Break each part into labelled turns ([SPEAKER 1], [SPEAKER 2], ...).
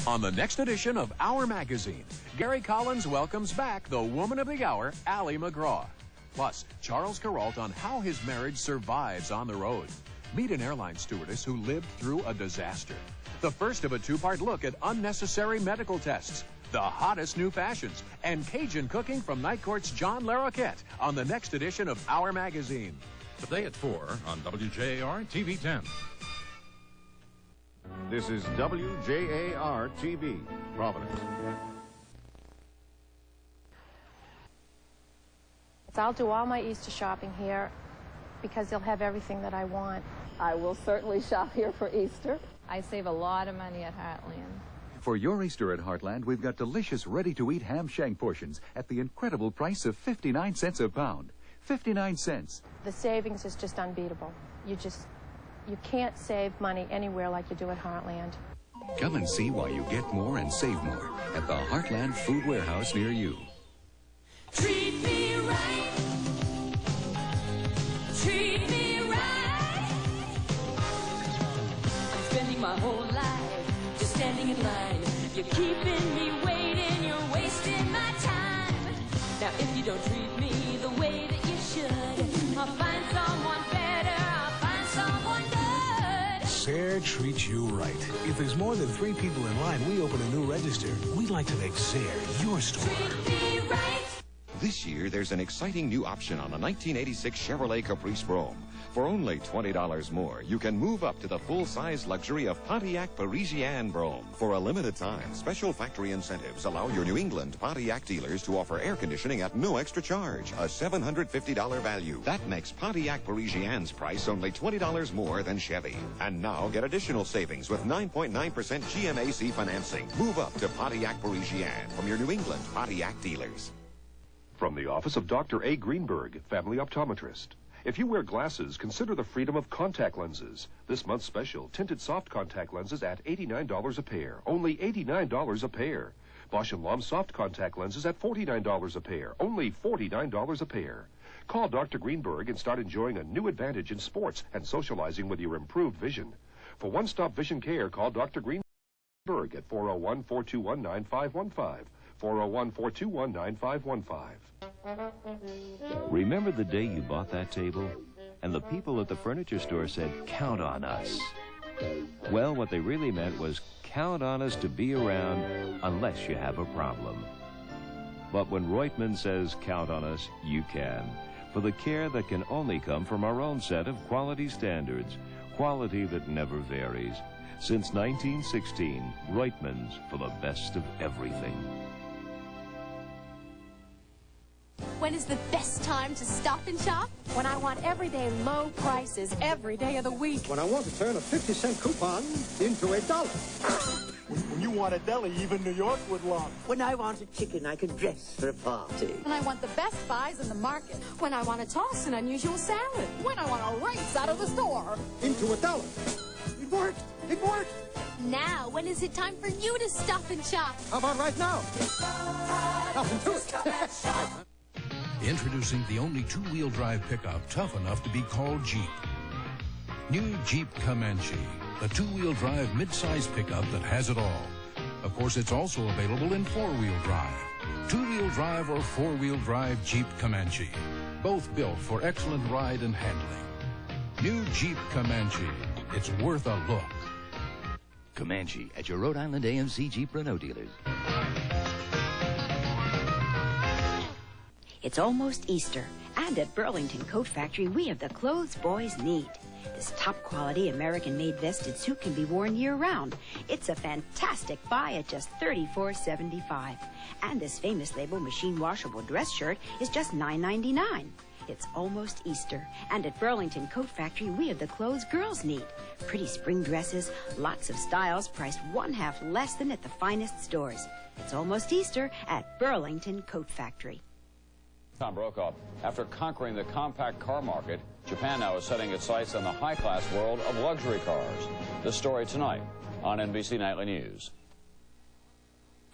[SPEAKER 1] On the next edition of Our Magazine, Gary Collins welcomes back the woman of the hour, Allie McGraw. Plus, Charles Kuralt on how his marriage survives on the road. Meet an airline stewardess who lived through a disaster. The first of a two-part look at unnecessary medical tests, the hottest new fashions, and Cajun cooking from Night Court's John Larroquette on the next edition of Our Magazine.
[SPEAKER 2] Today at 4 on WJAR-TV 10.
[SPEAKER 3] This is WJAR-TV, Providence.
[SPEAKER 4] I'll do all my Easter shopping here because they'll have everything that I want.
[SPEAKER 5] I will certainly shop here for Easter.
[SPEAKER 6] I save a lot of money at Heartland.
[SPEAKER 7] For your Easter at Heartland, we've got delicious, ready-to-eat ham shank portions at the incredible price of 59 cents a pound. 59 cents.
[SPEAKER 4] The savings is just unbeatable. You can't save money anywhere like you do at Heartland.
[SPEAKER 7] Come and see why you get more and save more at the Heartland Food Warehouse near you.
[SPEAKER 8] Treat me right. Treat me right. I'm spending my whole life just standing in line. You're keeping me waiting, you're wasting my time. Now if you don't treat me the way that you should, I'll find someone better, I'll find someone good.
[SPEAKER 9] Zayre treats you right. If there's more than 3 people in line, we open a new register. We'd like to make Zayre your store.
[SPEAKER 8] Treat me right.
[SPEAKER 10] This year, there's an exciting new option on a 1986 Chevrolet Caprice Brome. For only $20 more, you can move up to the full-size luxury of Pontiac Parisienne Brome. For a limited time, special factory incentives allow your New England Pontiac dealers to offer air conditioning at no extra charge, a $750 value. That makes Pontiac Parisienne's price only $20 more than Chevy. And now get additional savings with 9.9% GMAC financing. Move up to Pontiac Parisienne from your New England Pontiac dealers.
[SPEAKER 11] From the office of Dr. A. Greenberg, family optometrist. If you wear glasses, consider the freedom of contact lenses. This month's special, tinted soft contact lenses at $89 a pair. Only $89 a pair. Bosch & Lomb soft contact lenses at $49 a pair. Only $49 a pair. Call Dr. Greenberg and start enjoying a new advantage in sports and socializing with your improved vision. For one-stop vision care, call Dr. Greenberg at 401-421-9515. 401-421-9515.
[SPEAKER 12] Remember the day you bought that table? And the people at the furniture store said, "Count on us." Well, what they really meant was, count on us to be around unless you have a problem. But when Roitman says, count on us, you can. For the care that can only come from our own set of quality standards. Quality that never varies. Since 1916, Roitman's for the best of everything.
[SPEAKER 13] When is the best time to stop and shop?
[SPEAKER 4] When I want everyday low prices every day of the week.
[SPEAKER 14] When I want to turn a 50-cent coupon into $1.
[SPEAKER 15] When you want a deli, even New York would love.
[SPEAKER 16] When I want a chicken I can dress for a party.
[SPEAKER 13] When I want the best buys in the market. When I want to toss an unusual salad. When I want a race out of the store.
[SPEAKER 14] Into $1. It worked! It worked!
[SPEAKER 13] Now, when is it time for you to stop and shop?
[SPEAKER 14] How about right now? Nothing to it.
[SPEAKER 17] Introducing the only two-wheel drive pickup tough enough to be called Jeep. New Jeep Comanche, the two-wheel drive mid-size pickup that has it all. Of course, it's also available in four-wheel drive. Two-wheel drive or four-wheel drive Jeep Comanche. Both built for excellent ride and handling. New Jeep Comanche. It's worth a look.
[SPEAKER 18] Comanche at your Rhode Island AMC Jeep Renault dealers.
[SPEAKER 19] It's almost Easter, and at Burlington Coat Factory, we have the clothes boys need. This top-quality American-made vested suit can be worn year-round. It's a fantastic buy at just $34.75. And this famous label machine-washable dress shirt is just $9.99. It's almost Easter, and at Burlington Coat Factory, we have the clothes girls need. Pretty spring dresses, lots of styles, priced 1/2 less than at the finest stores. It's almost Easter at Burlington Coat Factory.
[SPEAKER 20] Tom Brokaw. After conquering the compact car market, Japan now is setting its sights on the high-class world of luxury cars. The story tonight on NBC Nightly News.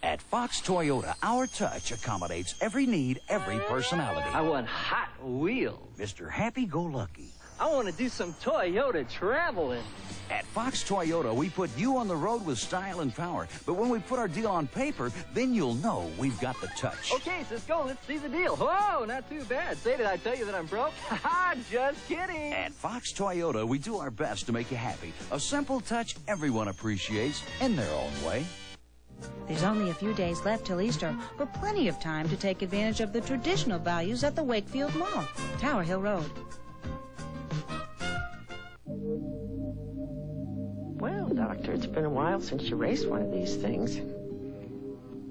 [SPEAKER 6] At Fox Toyota, our touch accommodates every need, every personality.
[SPEAKER 5] I want Hot Wheels.
[SPEAKER 6] Mr. Happy-Go-Lucky.
[SPEAKER 21] I want to do some Toyota traveling.
[SPEAKER 6] At Fox Toyota, we put you on the road with style and power. But when we put our deal on paper, then you'll know we've got the touch.
[SPEAKER 21] Okay, Cisco, let's see the deal. Whoa, not too bad. Say, did I tell you that I'm broke? Ha, just kidding.
[SPEAKER 6] At Fox Toyota, we do our best to make you happy. A simple touch everyone appreciates in their own way.
[SPEAKER 22] There's only a few days left till Easter, but plenty of time to take advantage of the traditional values at the Wakefield Mall, Tower Hill Road.
[SPEAKER 23] Well, Doctor, it's been a while since you raced one of these things.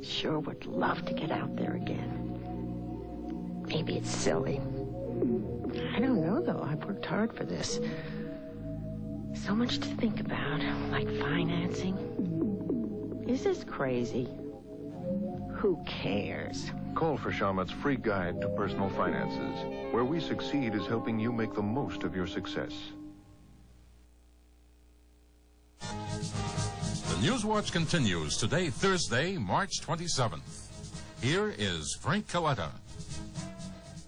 [SPEAKER 23] Sure would love to get out there again. Maybe it's silly. I don't know, though. I've worked hard for this. So much to think about, like financing. Is this crazy? Who cares?
[SPEAKER 3] Call for Shawnut's free guide to personal finances. Where we succeed is helping you make the most of your success.
[SPEAKER 2] The NewsWatch continues today, Thursday, March 27th. Here is Frank Coletta.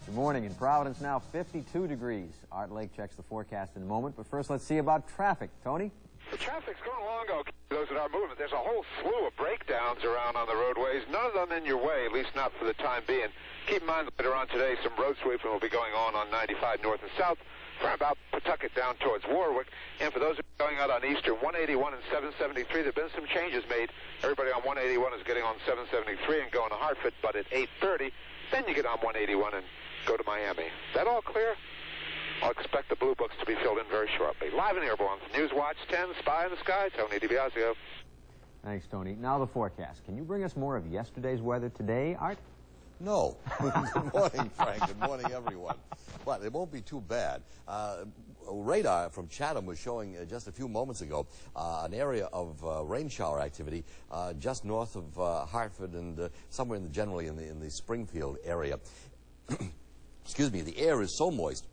[SPEAKER 24] Good morning. In Providence now 52 degrees. Art Lake checks the forecast in a moment, but first let's see about traffic. Tony?
[SPEAKER 25] The traffic's going along okay. Those that are moving, there's a whole slew of breakdowns around on the roadways. None of them in your way, at least not for the time being. Keep in mind that later on today, some road sweeping will be going on 95 north and south from about Pawtucket down towards Warwick. And for those who are going out on Eastern, 181 and 773, there have been some changes made. Everybody on 181 is getting on 773 and going to Hartford, but at 8:30, then you get on 181 and go to Miami. Is that all clear? I'll expect the blue books to be filled in very shortly. Live in Airborne, NewsWatch 10, Spy in the Sky, Tony DiBiasio.
[SPEAKER 24] Thanks, Tony. Now the forecast. Can you bring us more of yesterday's weather today, Art?
[SPEAKER 26] No. Good morning, Frank. Good morning, everyone. But it won't be too bad. Radar from Chatham was showing just a few moments ago an area of rain shower activity just north of Hartford and somewhere generally in the Springfield area. Excuse me. The air is so moist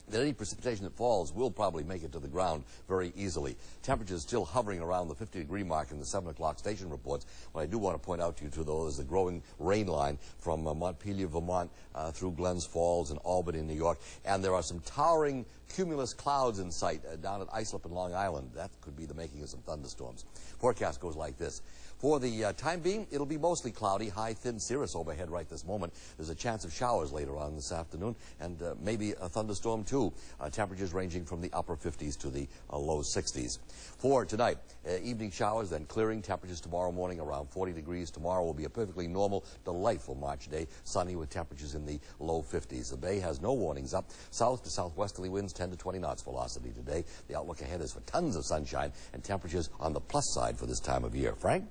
[SPEAKER 26] that any precipitation that falls will probably make it to the ground very easily. Temperatures still hovering around the 50-degree mark in the 7 o'clock station reports. What I do want to point out to you, though, is the growing rain line from Montpelier, Vermont, through Glens Falls and Albany, New York. And there are some towering cumulus clouds in sight down at Islip and Long Island. That could be the making of some thunderstorms. Forecast goes like this. For the time being, it'll be mostly cloudy, high, thin cirrus overhead right this moment. There's a chance of showers later on this afternoon, and maybe a thunderstorm, too. Temperatures ranging from the upper 50s to the low 60s. For tonight, evening showers, then clearing. Temperatures tomorrow morning around 40 degrees. Tomorrow will be a perfectly normal, delightful March day, sunny with temperatures in the low 50s. The Bay has no warnings up. South to southwesterly winds 10 to 20 knots velocity today. The outlook ahead is for tons of sunshine and temperatures on the plus side for this time of year. Frank?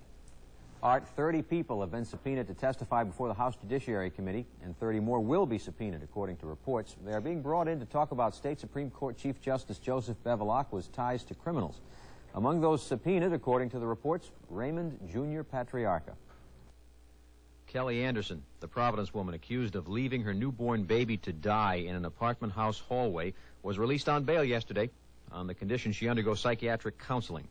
[SPEAKER 24] Art, 30 people have been subpoenaed to testify before the House Judiciary Committee, and 30 more will be subpoenaed, according to reports. They are being brought in to talk about State Supreme Court Chief Justice Joseph Bevilacqua's ties to criminals. Among those subpoenaed, according to the reports, Raymond Jr. Patriarca.
[SPEAKER 27] Kelly Anderson, the Providence woman accused of leaving her newborn baby to die in an apartment house hallway, was released on bail yesterday on the condition she undergo psychiatric counseling.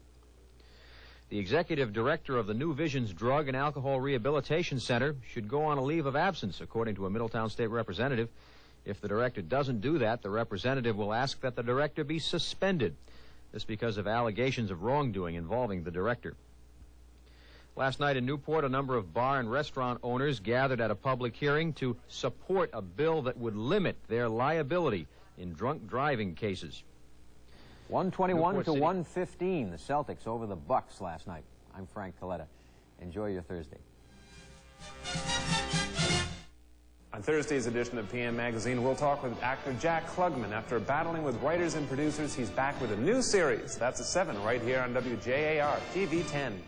[SPEAKER 27] The executive director of the New Visions Drug and Alcohol Rehabilitation Center should go on a leave of absence, according to a Middletown state representative. If the director doesn't do that, the representative will ask that the director be suspended. This because of allegations of wrongdoing involving the director. Last night in Newport, a number of bar and restaurant owners gathered at a public hearing to support a bill that would limit their liability in drunk driving cases.
[SPEAKER 24] 121 to 115, the Celtics over the Bucks last night. I'm Frank Coletta. Enjoy your Thursday.
[SPEAKER 28] On Thursday's edition of PM Magazine, we'll talk with actor Jack Klugman. After battling with writers and producers, he's back with a new series. That's at 7 right here on WJAR-TV 10.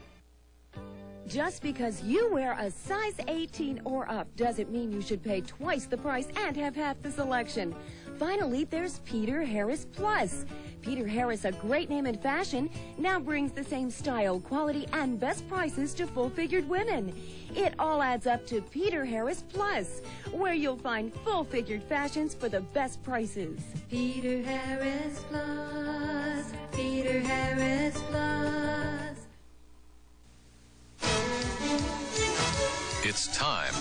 [SPEAKER 29] Just because you wear a size 18 or up doesn't mean you should pay twice the price and have half the selection. Finally, there's Peter Harris Plus. Peter Harris, a great name in fashion, now brings the same style, quality, and best prices to full-figured women. It all adds up to Peter Harris Plus, where you'll find full-figured fashions for the best prices.
[SPEAKER 8] Peter Harris Plus, Peter Harris Plus.
[SPEAKER 1] It's time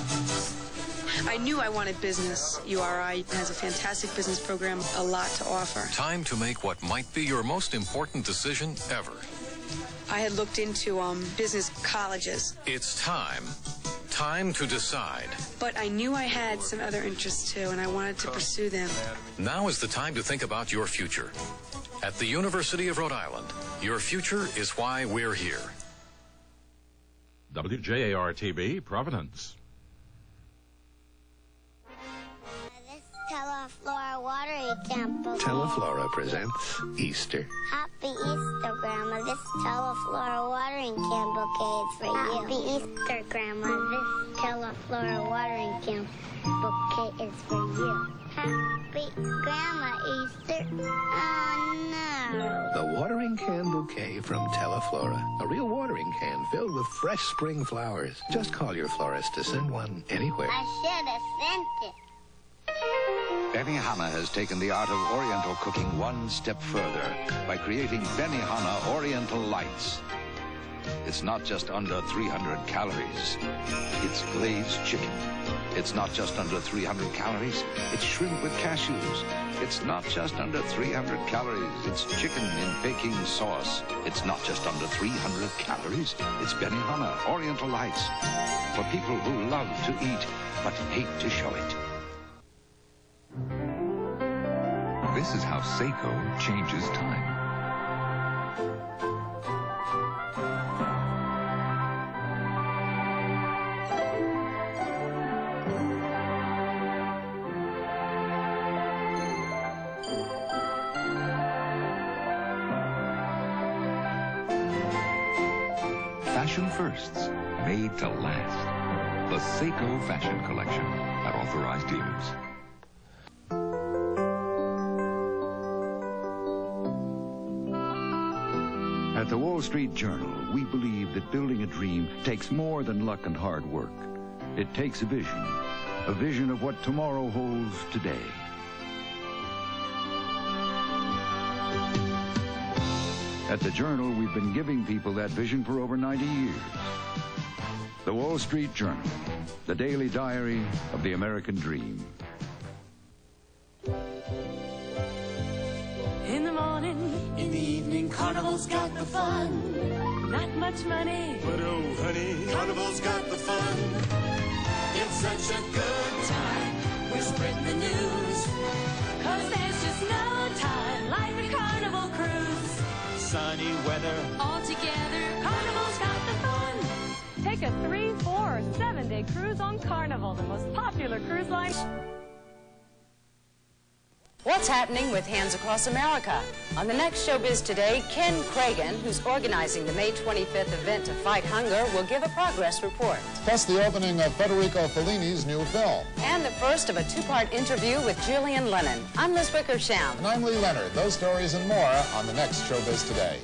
[SPEAKER 4] I knew I wanted business. URI has a fantastic business program, a lot to offer.
[SPEAKER 1] Time to make what might be your most important decision ever.
[SPEAKER 4] I had looked into business colleges.
[SPEAKER 1] It's time to decide.
[SPEAKER 4] But I knew I had some other interests too, and I wanted to pursue them.
[SPEAKER 1] Now is the time to think about your future. At the University of Rhode Island, your future is why we're here.
[SPEAKER 2] WJAR-TV, Providence.
[SPEAKER 7] Teleflora watering camp.
[SPEAKER 9] Teleflora presents Easter.
[SPEAKER 7] Happy Easter, Grandma. This Teleflora watering can bouquet is for you. Happy Easter, Grandma. This Teleflora watering can bouquet is for you. Happy Grandma Easter. Oh, no.
[SPEAKER 9] The watering can bouquet from Teleflora. A real watering can filled with fresh spring flowers. Just call your florist to send one anywhere.
[SPEAKER 7] I should have sent it.
[SPEAKER 10] Benihana has taken the art of Oriental cooking one step further by creating Benihana Oriental Lights. It's not just under 300 calories. It's glazed chicken. It's not just under 300 calories. It's shrimp with cashews. It's not just under 300 calories. It's chicken in baking sauce. It's not just under 300 calories. It's Benihana Oriental Lights for people who love to eat but hate to show it.
[SPEAKER 11] This is how Seiko changes time. Fashion firsts, made to last. The Seiko Fashion Collection at authorized dealers.
[SPEAKER 6] At the Wall Street Journal, we believe that building a dream takes more than luck and hard work. It takes a vision of what tomorrow holds today. At the Journal, we've been giving people that vision for over 90 years. The Wall Street Journal, the daily diary of the American dream.
[SPEAKER 8] In the morning, in the evening, Carnival's got the fun. Not much money, but oh honey, Carnival's got the fun. It's such a good time, we're spreading the news. 'Cause there's just no time like a Carnival cruise. Sunny weather, all together, Carnival's got the fun.
[SPEAKER 12] Take a 3, 4, or 7-day cruise on Carnival, the most popular cruise line.
[SPEAKER 13] What's happening with Hands Across America? On the next Showbiz Today, Ken Cragen, who's organizing the May 25th event to fight hunger, will give a progress report.
[SPEAKER 15] Plus the opening of Federico Fellini's new film.
[SPEAKER 13] And the first of a 2-part interview with Julian Lennon. I'm Liz Wickersham.
[SPEAKER 15] And I'm Lee Leonard. Those stories and more on the next Showbiz Today.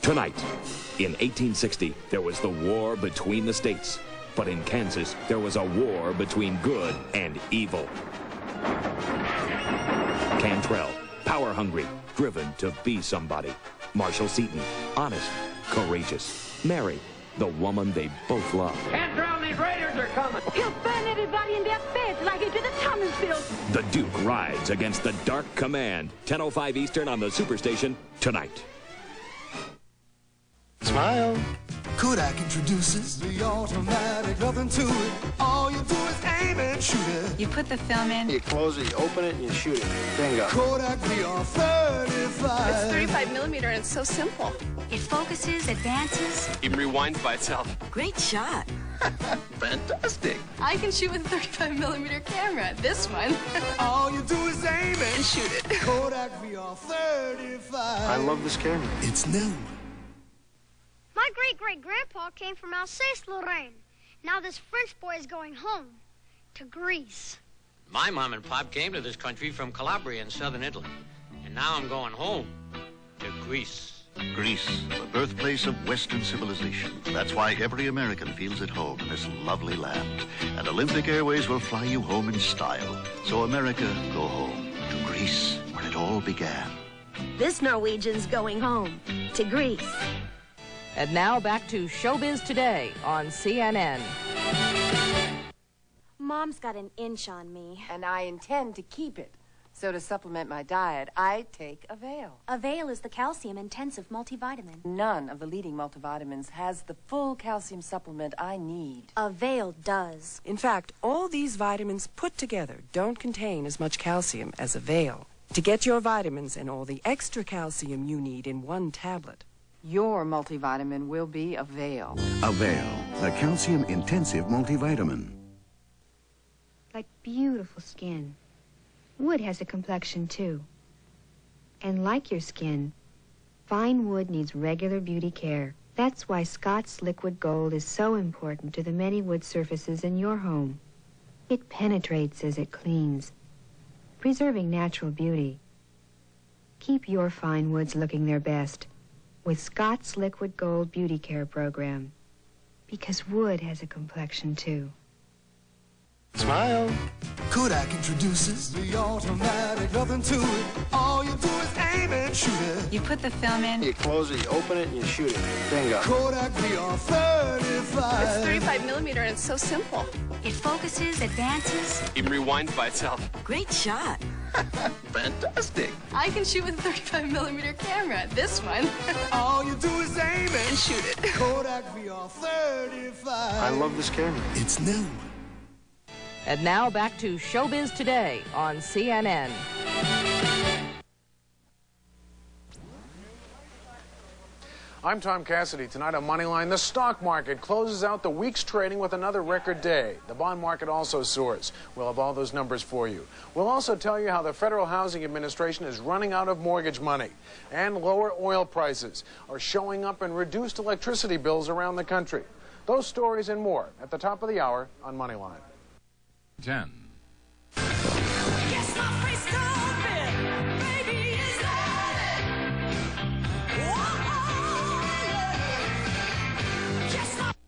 [SPEAKER 16] Tonight, in 1860, there was the war between the states. But in Kansas, there was a war between good and evil. Cantrell, power-hungry, driven to be somebody. Marshall Seaton, honest, courageous. Mary, the woman they both loved.
[SPEAKER 30] Cantrell, these raiders are coming.
[SPEAKER 31] He'll burn everybody in their beds like he did at Thomasville.
[SPEAKER 16] The Duke rides against the Dark Command. 10:05 Eastern on the Superstation tonight.
[SPEAKER 32] Smile. Kodak introduces the automatic, nothing to it. All you do is aim and shoot it.
[SPEAKER 33] You put the film in.
[SPEAKER 32] You close it, you open it, and you shoot it. Bingo. Kodak VR 35.
[SPEAKER 33] It's 35 millimeter and it's so simple.
[SPEAKER 32] It focuses, advances.
[SPEAKER 33] It rewinds by itself.
[SPEAKER 32] Great shot.
[SPEAKER 33] Fantastic. I can shoot with a 35 millimeter camera. This one.
[SPEAKER 32] All you do is aim and shoot it. Kodak VR 35. I love this camera. It's new.
[SPEAKER 34] My great-great-grandpa came from Alsace-Lorraine. Now this French boy is going home to Greece.
[SPEAKER 35] My mom and pop came to this country from Calabria in southern Italy. And now I'm going home to Greece.
[SPEAKER 36] Greece, the birthplace of Western civilization. That's why every American feels at home in this lovely land. And Olympic Airways will fly you home in style. So America, go home to Greece, where it all began.
[SPEAKER 3] This Norwegian's going home to Greece.
[SPEAKER 13] And now back to Showbiz Today on CNN.
[SPEAKER 5] Mom's got an inch on me.
[SPEAKER 14] And I intend to keep it. So to supplement my diet, I take Avail.
[SPEAKER 5] Avail is the calcium-intensive multivitamin.
[SPEAKER 14] None of the leading multivitamins has the full calcium supplement I need.
[SPEAKER 5] Avail does.
[SPEAKER 14] In fact, all these vitamins put together don't contain as much calcium as Avail. To get your vitamins and all the extra calcium you need in one tablet, your multivitamin will be Avail.
[SPEAKER 17] Avail, the calcium-intensive multivitamin.
[SPEAKER 18] Like beautiful skin. Wood has a complexion, too. And like your skin, fine wood needs regular beauty care. That's why Scott's Liquid Gold is so important to the many wood surfaces in your home. It penetrates as it cleans, preserving natural beauty. Keep your fine woods looking their best with Scott's Liquid Gold Beauty Care Program. Because wood has a complexion, too.
[SPEAKER 32] Smile. Kodak introduces the automatic, nothing to it. All you do is aim and shoot it.
[SPEAKER 19] You put the film in.
[SPEAKER 32] You close it, you open it, and you shoot it. Bingo. Kodak VR 35.
[SPEAKER 20] It's 35 millimeter and it's so simple.
[SPEAKER 18] It focuses, advances.
[SPEAKER 20] It rewinds by itself.
[SPEAKER 18] Great shot.
[SPEAKER 32] Fantastic.
[SPEAKER 20] I can shoot with a 35 millimeter camera. This one.
[SPEAKER 32] All you do is aim it
[SPEAKER 20] and shoot it.
[SPEAKER 32] Kodak VR 35.
[SPEAKER 20] I love this camera.
[SPEAKER 32] It's new.
[SPEAKER 13] And now back to Showbiz Today on CNN.
[SPEAKER 21] I'm Tom Cassidy. Tonight on Moneyline, the stock market closes out the week's trading with another record day. The bond market also soars. We'll have all those numbers for you. We'll also tell you how the Federal Housing Administration is running out of mortgage money. And lower oil prices are showing up in reduced electricity bills around the country. Those stories and more at the top of the hour on Moneyline.
[SPEAKER 2] 10.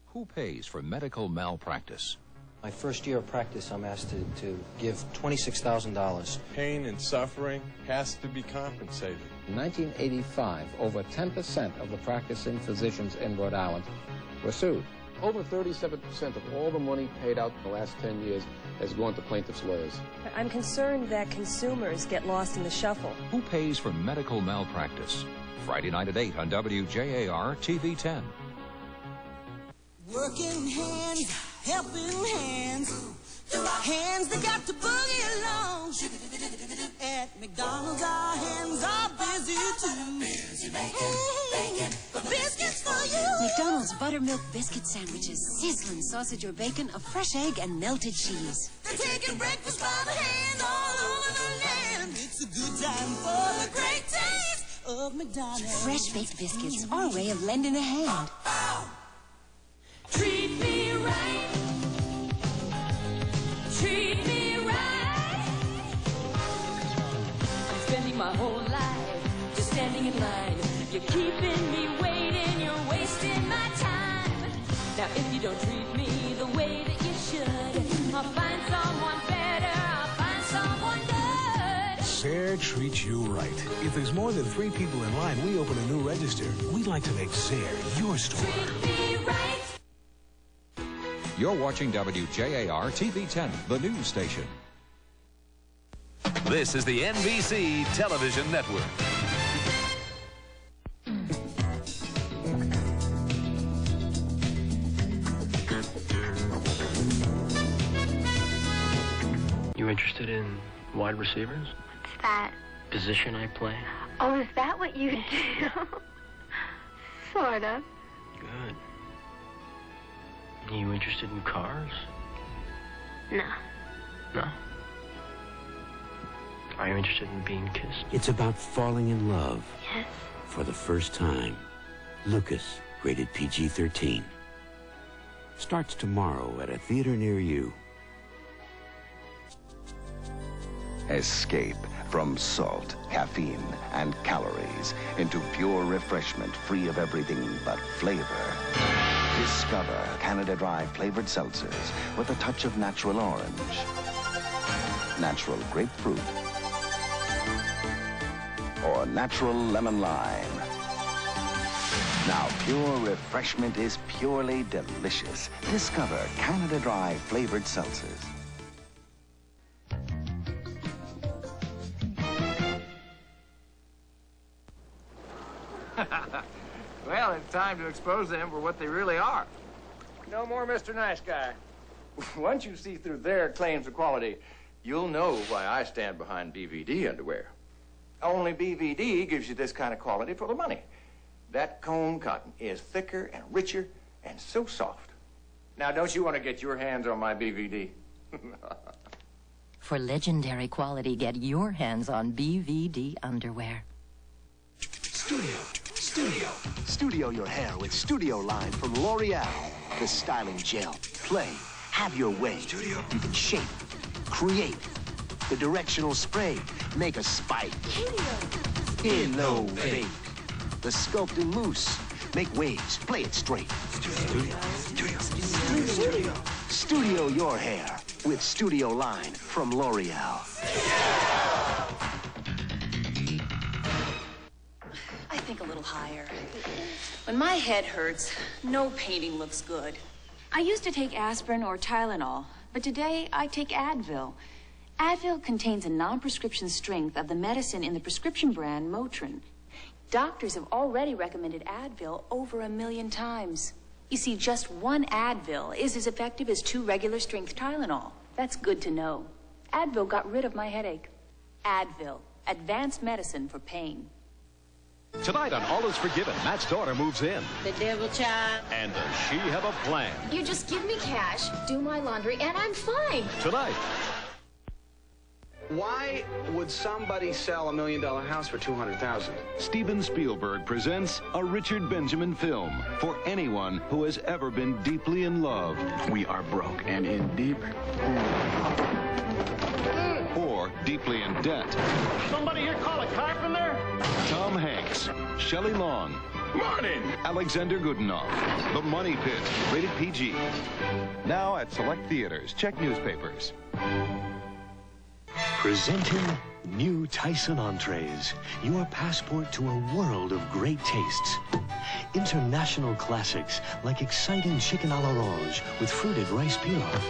[SPEAKER 22] Who pays for medical malpractice?
[SPEAKER 23] My first year of practice, I'm asked to give $26,000.
[SPEAKER 24] Pain and suffering has to be compensated.
[SPEAKER 25] In 1985, over 10% of the practicing physicians in Rhode Island were sued. Over 37% of all the money paid out in the last 10 years has gone to plaintiffs' lawyers.
[SPEAKER 26] I'm concerned that consumers get lost in the shuffle.
[SPEAKER 22] Who pays for medical malpractice? Friday night at 8 on WJAR-TV 10.
[SPEAKER 32] Working hands, helping hands, hands that got to boogie along. At McDonald's, our hands are busy too. Busy making biscuits for you.
[SPEAKER 27] McDonald's buttermilk biscuit sandwiches, sizzling sausage or bacon, a fresh egg, and melted cheese.
[SPEAKER 32] They're taking breakfast by the hand all over the land. It's a good time for the great taste of McDonald's.
[SPEAKER 27] Fresh baked biscuits, our way of lending a hand.
[SPEAKER 8] Treat me right. Treat me right. I'm spending my whole life just standing in line. You're keeping me waiting. You're wasting my time. Now if you don't treat me the way that you should, I'll find someone better. I'll find someone good.
[SPEAKER 28] Zayre treats you right. If there's more than 3 people in line, we open a new register. We'd like to make Zayre your store.
[SPEAKER 8] Treat me right.
[SPEAKER 22] You're watching WJAR-TV 10, the news station.
[SPEAKER 29] This is the NBC Television Network.
[SPEAKER 37] You interested in wide receivers?
[SPEAKER 34] What's that?
[SPEAKER 37] Position I play?
[SPEAKER 34] Oh, is that what you do? Sort of.
[SPEAKER 37] Good. Are you interested in cars?
[SPEAKER 34] No.
[SPEAKER 37] No? Are you interested in being kissed?
[SPEAKER 38] It's about falling in love.
[SPEAKER 34] Yes.
[SPEAKER 38] For the first time. Lucas, rated PG-13. Starts tomorrow at a theater near you.
[SPEAKER 10] Escape from salt, caffeine, and calories into pure refreshment free of everything but flavor. Discover Canada Dry flavored seltzers with a touch of natural orange, natural grapefruit,
[SPEAKER 17] or natural lemon lime. Now, pure refreshment is purely delicious. Discover Canada Dry flavored seltzers.
[SPEAKER 1] Well, it's time to expose them for what they really are. No more Mr. Nice Guy. Once you see through their claims of quality, you'll know why I stand behind BVD underwear. Only BVD gives you this kind of quality for the money. That comb cotton is thicker and richer and so soft. Now, don't you want to get your hands on my BVD?
[SPEAKER 3] For legendary quality, get your hands on BVD underwear.
[SPEAKER 4] Studio your hair with Studio Line from L'Oreal. The styling gel. Play. Have your way. You can shape. Create. The directional spray. Make a spike. Innovate. The sculpting mousse. Make waves. Play it straight. Studio your hair with Studio Line from L'Oreal.
[SPEAKER 27] I think a little higher. When my head hurts, no painting looks good. I used to take aspirin or Tylenol, but today I take Advil. Advil contains a non-prescription strength of the medicine in the prescription brand Motrin. Doctors have already recommended Advil over 1 million times. You see, just one Advil is as effective as 2 regular strength Tylenol. That's good to know. Advil got rid of my headache. Advil, advanced medicine for pain.
[SPEAKER 5] Tonight on All Is Forgiven, Matt's daughter moves in.
[SPEAKER 6] The devil child.
[SPEAKER 5] And does she have a plan?
[SPEAKER 6] You just give me cash, do my laundry, and I'm fine.
[SPEAKER 5] Tonight.
[SPEAKER 7] Why would somebody sell $1 million house for $200,000?
[SPEAKER 5] Steven Spielberg presents a Richard Benjamin film for anyone who has ever been deeply in love.
[SPEAKER 7] We are broke and in deep.
[SPEAKER 5] Or deeply in debt.
[SPEAKER 7] Somebody here call a carpenter?
[SPEAKER 5] Tom Hanks, Shelley Long.
[SPEAKER 7] Morning.
[SPEAKER 5] Alexander Goodenough. The Money Pit, rated PG. Now at select theaters. Check newspapers.
[SPEAKER 9] Presenting new Tyson entrees, your passport to a world of great tastes. International classics like exciting chicken a l'orange with fruited rice pilaf.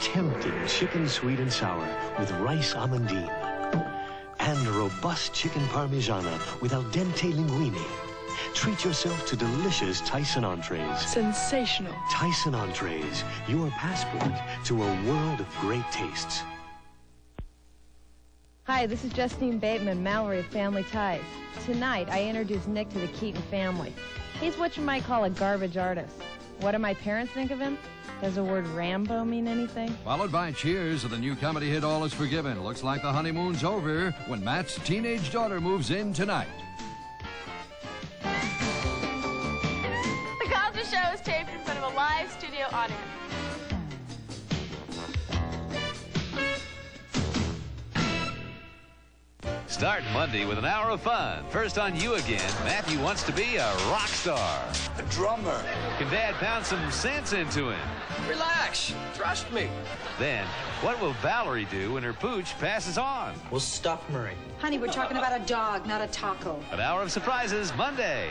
[SPEAKER 9] Tempting chicken sweet and sour with rice amandine. And robust chicken parmigiana with al dente linguine. Treat yourself to delicious Tyson entrees.
[SPEAKER 11] Sensational.
[SPEAKER 9] Tyson entrees, your passport to a world of great tastes.
[SPEAKER 12] Hi, this is Justine Bateman, Mallory of Family Ties. Tonight, I introduce Nick to the Keaton family. He's what you might call a garbage artist. What do my parents think of him? Does the word Rambo mean anything?
[SPEAKER 14] Followed by cheers of the new comedy hit All Is Forgiven. Looks like the honeymoon's over when Matt's teenage daughter moves in tonight.
[SPEAKER 20] The Cosby Show is taped in front of a live studio audience.
[SPEAKER 29] Start Monday with an hour of fun. First on You Again, Matthew wants to be a rock star.
[SPEAKER 7] A drummer.
[SPEAKER 29] Can Dad pound some sense into him?
[SPEAKER 7] Relax. Trust me.
[SPEAKER 29] Then, what will Valerie do when her pooch passes on?
[SPEAKER 7] Well, stuff Murray.
[SPEAKER 27] Honey, we're talking about a dog, not a taco.
[SPEAKER 29] An hour of surprises Monday.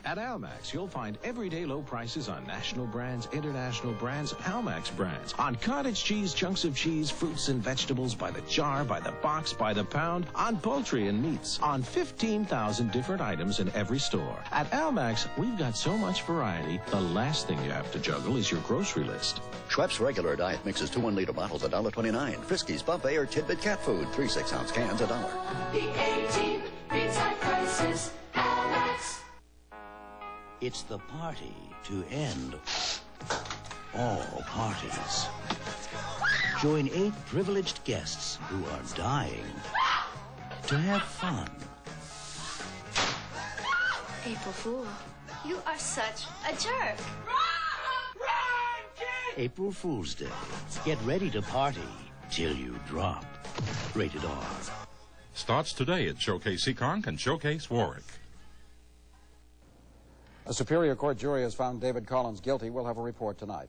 [SPEAKER 28] At Almax, you'll find everyday low prices on national brands, international brands, Almax brands. On cottage cheese, chunks of cheese, fruits and vegetables by the jar, by the box, by the pound. On poultry and meats. On 15,000 different items in every store. At Almax, we've got so much variety, the last thing you have to juggle is your grocery list.
[SPEAKER 15] Schweppes regular diet mixes 2 1-liter bottles, $1.29. Friskies, Buffet, or Tidbit cat food, 3 6-ounce cans, $1.
[SPEAKER 8] The 18 beats high prices. Almax.
[SPEAKER 38] It's the party to end all parties. Join 8 privileged guests who are dying to have fun.
[SPEAKER 20] April Fool, you are such a jerk.
[SPEAKER 38] April Fool's Day. Get ready to party till you drop. Rated R.
[SPEAKER 2] Starts today at Showcase Seekonk and Showcase Warwick.
[SPEAKER 16] A Superior Court jury has found David Collins guilty. We'll have a report tonight.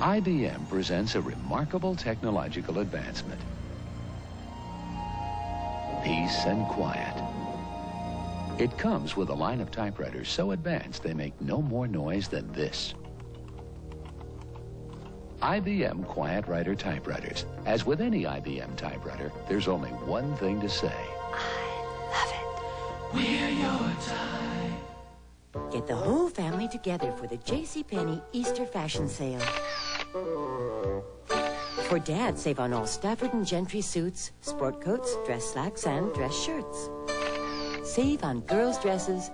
[SPEAKER 17] IBM presents a remarkable technological advancement. Peace and quiet. It comes with a line of typewriters so advanced they make no more noise than this. IBM Quiet Writer typewriters. As with any IBM typewriter, there's only one thing to say.
[SPEAKER 8] We're your type.
[SPEAKER 3] Get the whole family together for the JCPenney Easter fashion sale. For Dad, save on all Stafford and Gentry suits, sport coats, dress slacks, and dress shirts. Save on girls' dresses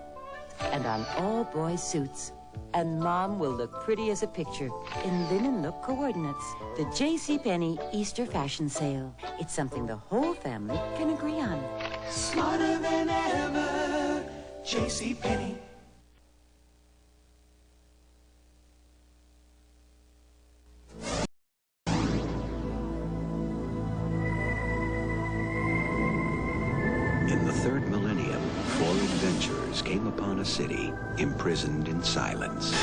[SPEAKER 3] and on all boys' suits. And Mom will look pretty as a picture in linen look coordinates. The JCPenney Easter fashion sale. It's something the whole family can agree on.
[SPEAKER 8] Smarter than ever, JCPenney.
[SPEAKER 38] In the third millennium, 4 adventurers came upon a city imprisoned in silence.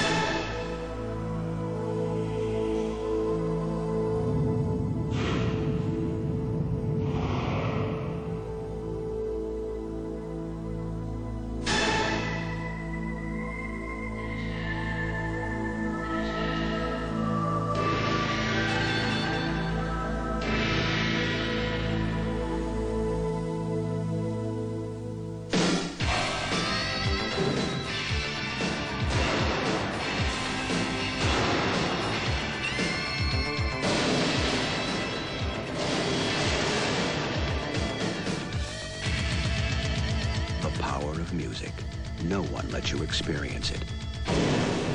[SPEAKER 38] Music. No one lets you experience it.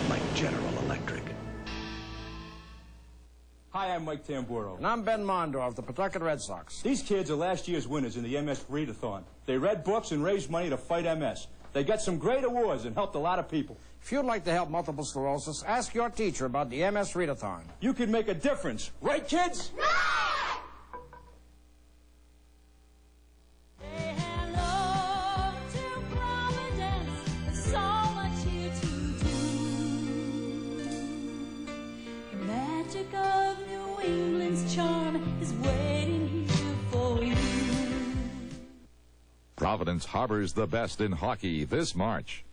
[SPEAKER 38] Like General Electric.
[SPEAKER 11] Hi, I'm Mike Tamburro.
[SPEAKER 16] And I'm Ben Mondor of the Pawtucket Red Sox.
[SPEAKER 11] These kids are last year's winners in the MS Readathon. They read books and raised money to fight MS. They got some great awards and helped a lot of people.
[SPEAKER 16] If you'd like to help multiple sclerosis, ask your teacher about the MS Readathon.
[SPEAKER 11] You can make a difference. Right, kids?
[SPEAKER 8] Right!
[SPEAKER 13] Providence harbors the best in hockey this March.